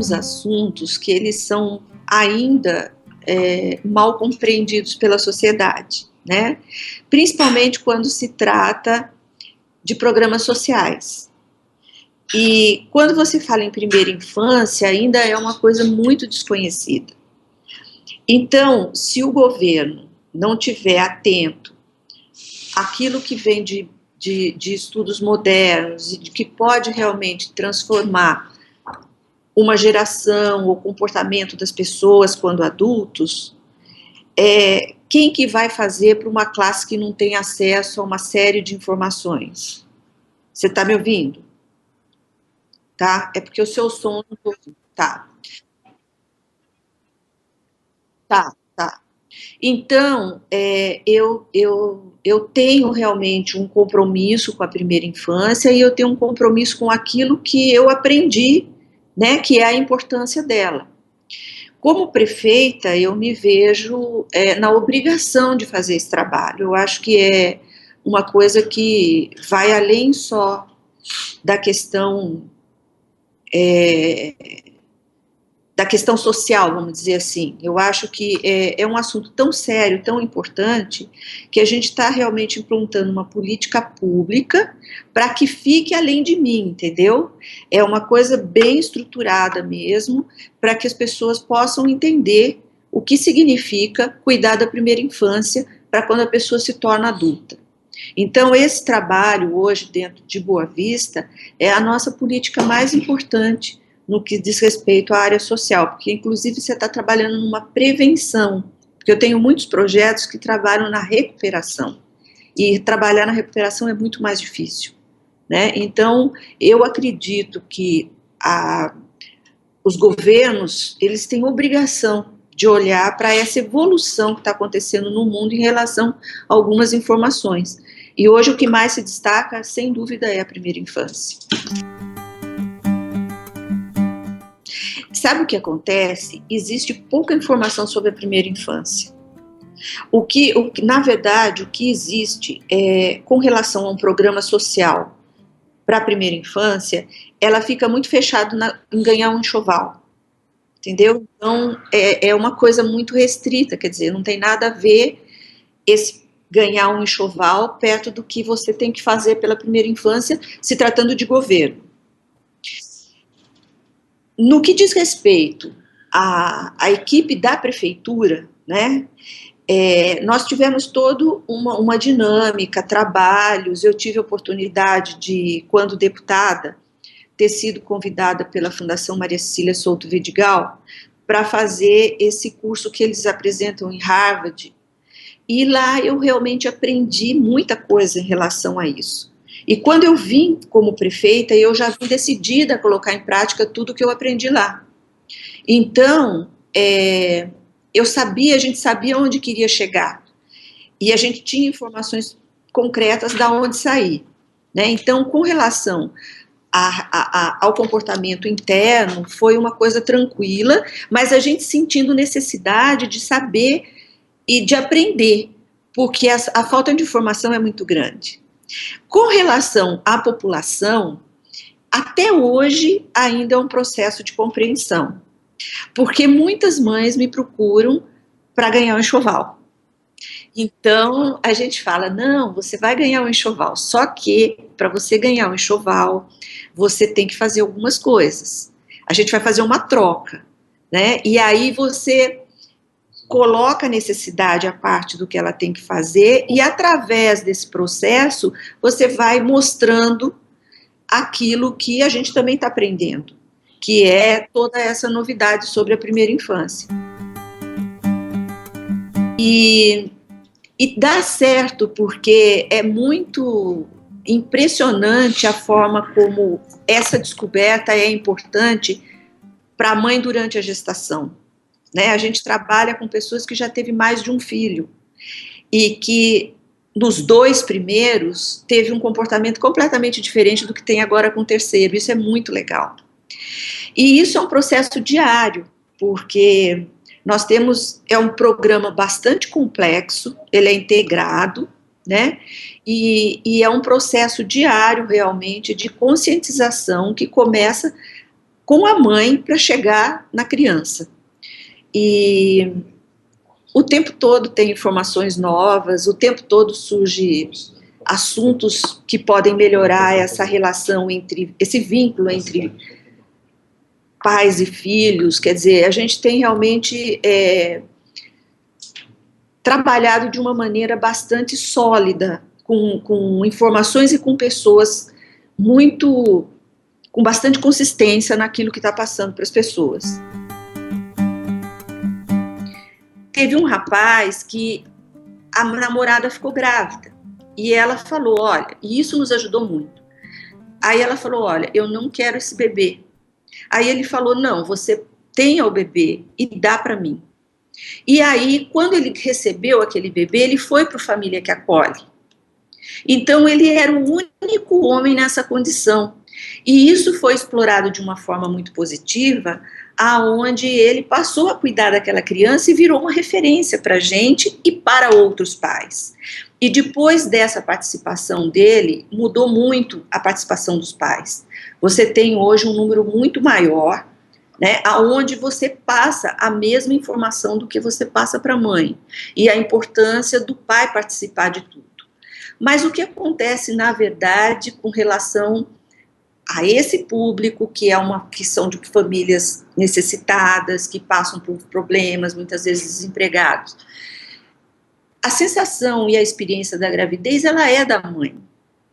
alguns assuntos que eles são ainda mal compreendidos pela sociedade, né? Principalmente quando se trata de programas sociais. E quando você fala em primeira infância, ainda é uma coisa muito desconhecida. Então, se o governo não tiver atento àquilo que vem de estudos modernos e de que pode realmente transformar uma geração, o comportamento das pessoas quando adultos, quem que vai fazer para uma classe que não tem acesso a uma série de informações? Você está me ouvindo? Tá? É porque o seu som não está ouvindo. Tá. Então, eu tenho realmente um compromisso com a primeira infância e eu tenho um compromisso com aquilo que eu aprendi, né, que é a importância dela. Como prefeita, eu me vejo na obrigação de fazer esse trabalho. Eu acho que é uma coisa que vai além só da questão social, vamos dizer assim. Eu acho que é um assunto tão sério, tão importante, que a gente está realmente implantando uma política pública para que fique além de mim, entendeu? É uma coisa bem estruturada mesmo, para que as pessoas possam entender o que significa cuidar da primeira infância para quando a pessoa se torna adulta. Então, esse trabalho hoje dentro de Boa Vista é a nossa política mais importante no que diz respeito à área social, porque inclusive você está trabalhando numa prevenção, porque eu tenho muitos projetos que trabalham na recuperação, e trabalhar na recuperação é muito mais difícil, né? Então, eu acredito que os governos, eles têm obrigação de olhar para essa evolução que está acontecendo no mundo em relação a algumas informações. E hoje o que mais se destaca, sem dúvida, é a primeira infância. Sabe o que acontece? Existe pouca informação sobre a primeira infância. Na verdade, o que existe com relação a um programa social para a primeira infância, ela fica muito fechada em ganhar um enxoval. Entendeu? Então, é uma coisa muito restrita, quer dizer, não tem nada a ver esse ganhar um enxoval perto do que você tem que fazer pela primeira infância, se tratando de governo. No que diz respeito à equipe da prefeitura, né, nós tivemos toda uma dinâmica, trabalhos. Eu tive a oportunidade de, quando deputada, ter sido convidada pela Fundação Maria Cecília Souto Vidigal para fazer esse curso que eles apresentam em Harvard, e lá eu realmente aprendi muita coisa em relação a isso. E quando eu vim como prefeita, eu já vim decidida a colocar em prática tudo que eu aprendi lá. Então, a gente sabia onde queria chegar, e a gente tinha informações concretas de onde sair, né? Então, com relação ao comportamento interno, foi uma coisa tranquila, mas a gente sentindo necessidade de saber e de aprender, porque a falta de informação é muito grande. Com relação à população, até hoje ainda é um processo de compreensão, porque muitas mães me procuram para ganhar um enxoval. Então, a gente fala, não, você vai ganhar um enxoval, só que para você ganhar um enxoval, você tem que fazer algumas coisas. A gente vai fazer uma troca, né? E aí você coloca a necessidade à parte do que ela tem que fazer, e através desse processo, você vai mostrando aquilo que a gente também está aprendendo, que é toda essa novidade sobre a primeira infância. E dá certo, porque é muito impressionante a forma como essa descoberta é importante para a mãe durante a gestação, né? A gente trabalha com pessoas que já teve mais de um filho e que nos 2 primeiros teve um comportamento completamente diferente do que tem agora com o terceiro. Isso é muito legal. E isso é um processo diário, porque nós temos, um programa bastante complexo, ele é integrado, né? E é um processo diário realmente de conscientização que começa com a mãe para chegar na criança. E o tempo todo tem informações novas, o tempo todo surge assuntos que podem melhorar essa relação entre, esse vínculo entre pais e filhos. Quer dizer, a gente tem realmente trabalhado de uma maneira bastante sólida, com informações e com pessoas com bastante consistência naquilo que está passando para as pessoas. Teve um rapaz que a namorada ficou grávida, e ela falou, olha, e isso nos ajudou muito. Aí ela falou, olha, eu não quero esse bebê. Aí ele falou, não, você tenha o bebê e dá para mim. E aí, quando ele recebeu aquele bebê, ele foi para a família que acolhe. Então, ele era o único homem nessa condição. E isso foi explorado de uma forma muito positiva, aonde ele passou a cuidar daquela criança e virou uma referência para a gente e para outros pais. E depois dessa participação dele, mudou muito a participação dos pais. Você tem hoje um número muito maior, né, aonde você passa a mesma informação do que você passa para a mãe, e a importância do pai participar de tudo. Mas o que acontece, na verdade, com relação a esse público, que são de famílias necessitadas, que passam por problemas, muitas vezes desempregados, a sensação e a experiência da gravidez, ela é da mãe,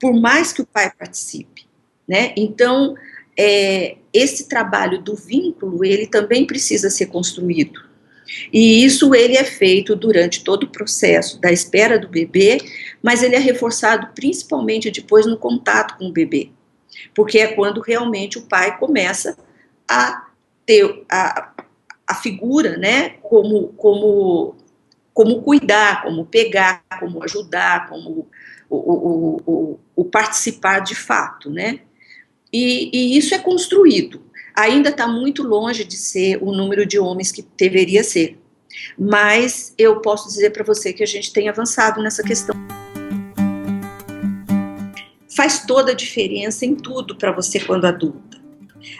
por mais que o pai participe, né? Então, esse trabalho do vínculo, ele também precisa ser construído. E isso ele é feito durante todo o processo da espera do bebê, mas ele é reforçado principalmente depois no contato com o bebê, porque é quando realmente o pai começa a ter a figura, né, como cuidar, como pegar, como ajudar, como o participar de fato, né? E isso é construído. Ainda está muito longe de ser o número de homens que deveria ser, mas eu posso dizer para você que a gente tem avançado nessa questão. Faz toda a diferença em tudo para você quando adulta.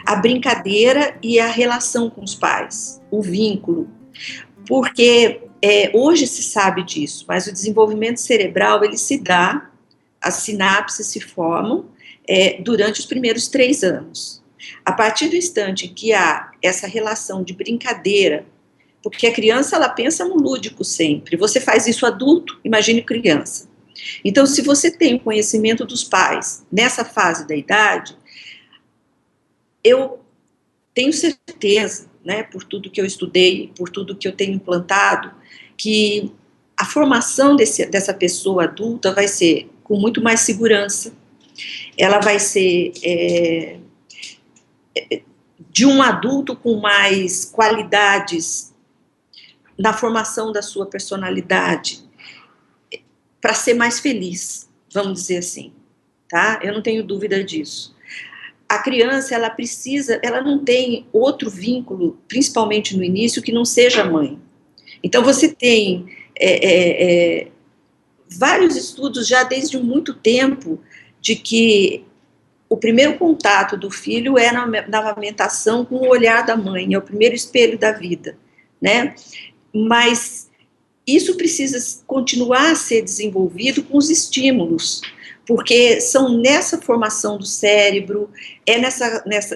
A brincadeira e a relação com os pais, o vínculo, porque hoje se sabe disso, mas o desenvolvimento cerebral, ele se dá, as sinapses se formam durante os primeiros 3 anos. A partir do instante que há essa relação de brincadeira, porque a criança, ela pensa no lúdico sempre, você faz isso adulto, imagine criança. Então, se você tem o conhecimento dos pais nessa fase da idade, eu tenho certeza, né, por tudo que eu estudei, por tudo que eu tenho implantado, que a formação dessa pessoa adulta vai ser com muito mais segurança, ela vai ser de um adulto com mais qualidades na formação da sua personalidade, para ser mais feliz, vamos dizer assim, tá? Eu não tenho dúvida disso. A criança, ela não tem outro vínculo, principalmente no início, que não seja a mãe. Então, você tem vários estudos já desde muito tempo de que o primeiro contato do filho é na amamentação com o olhar da mãe, é o primeiro espelho da vida, né? Mas isso precisa continuar a ser desenvolvido com os estímulos, porque são nessa formação do cérebro,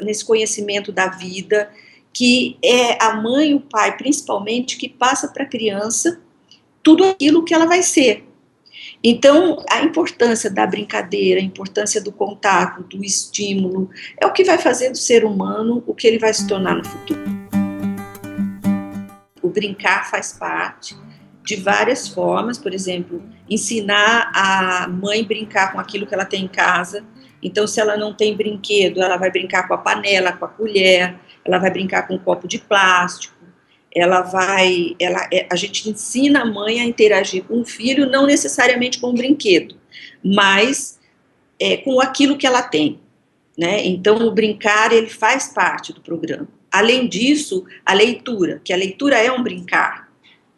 nesse conhecimento da vida, que é a mãe e o pai, principalmente, que passa para a criança tudo aquilo que ela vai ser. Então, a importância da brincadeira, a importância do contato, do estímulo, é o que vai fazer do ser humano o que ele vai se tornar no futuro. O brincar faz parte de várias formas, por exemplo, ensinar a mãe brincar com aquilo que ela tem em casa. Então, se ela não tem brinquedo, ela vai brincar com a panela, com a colher, ela vai brincar com um copo de plástico, a gente ensina a mãe a interagir com o filho, não necessariamente com um brinquedo, mas com aquilo que ela tem, né? Então, o brincar, ele faz parte do programa. Além disso, a leitura, que a leitura é um brincar,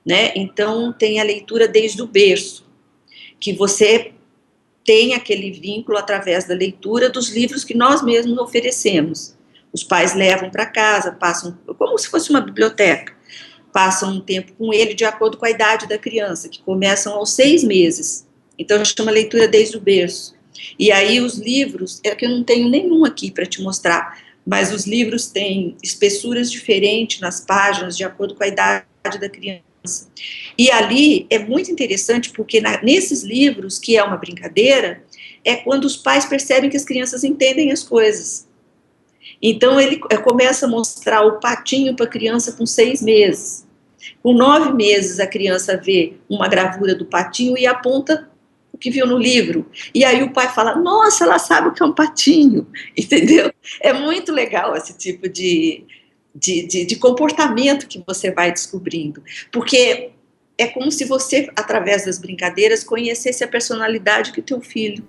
né? Então, tem a leitura desde o berço, que você tem aquele vínculo através da leitura dos livros que nós mesmos oferecemos, Os pais levam para casa, passam, como se fosse uma biblioteca, passam um tempo com ele de acordo com a idade da criança, que começam aos 6 meses. Então, chama leitura desde o berço. E aí os livros, é que eu não tenho nenhum aqui para te mostrar, mas os livros têm espessuras diferentes nas páginas, de acordo com a idade da criança. E ali é muito interessante, porque nesses livros, que é uma brincadeira, é quando os pais percebem que as crianças entendem as coisas. Então ele começa a mostrar o patinho para a criança com 6 meses. Com 9 meses a criança vê uma gravura do patinho e aponta o que viu no livro. E aí o pai fala, nossa, ela sabe o que é um patinho, entendeu? É muito legal esse tipo de comportamento que você vai descobrindo. Porque é como se você, através das brincadeiras, conhecesse a personalidade que o teu filho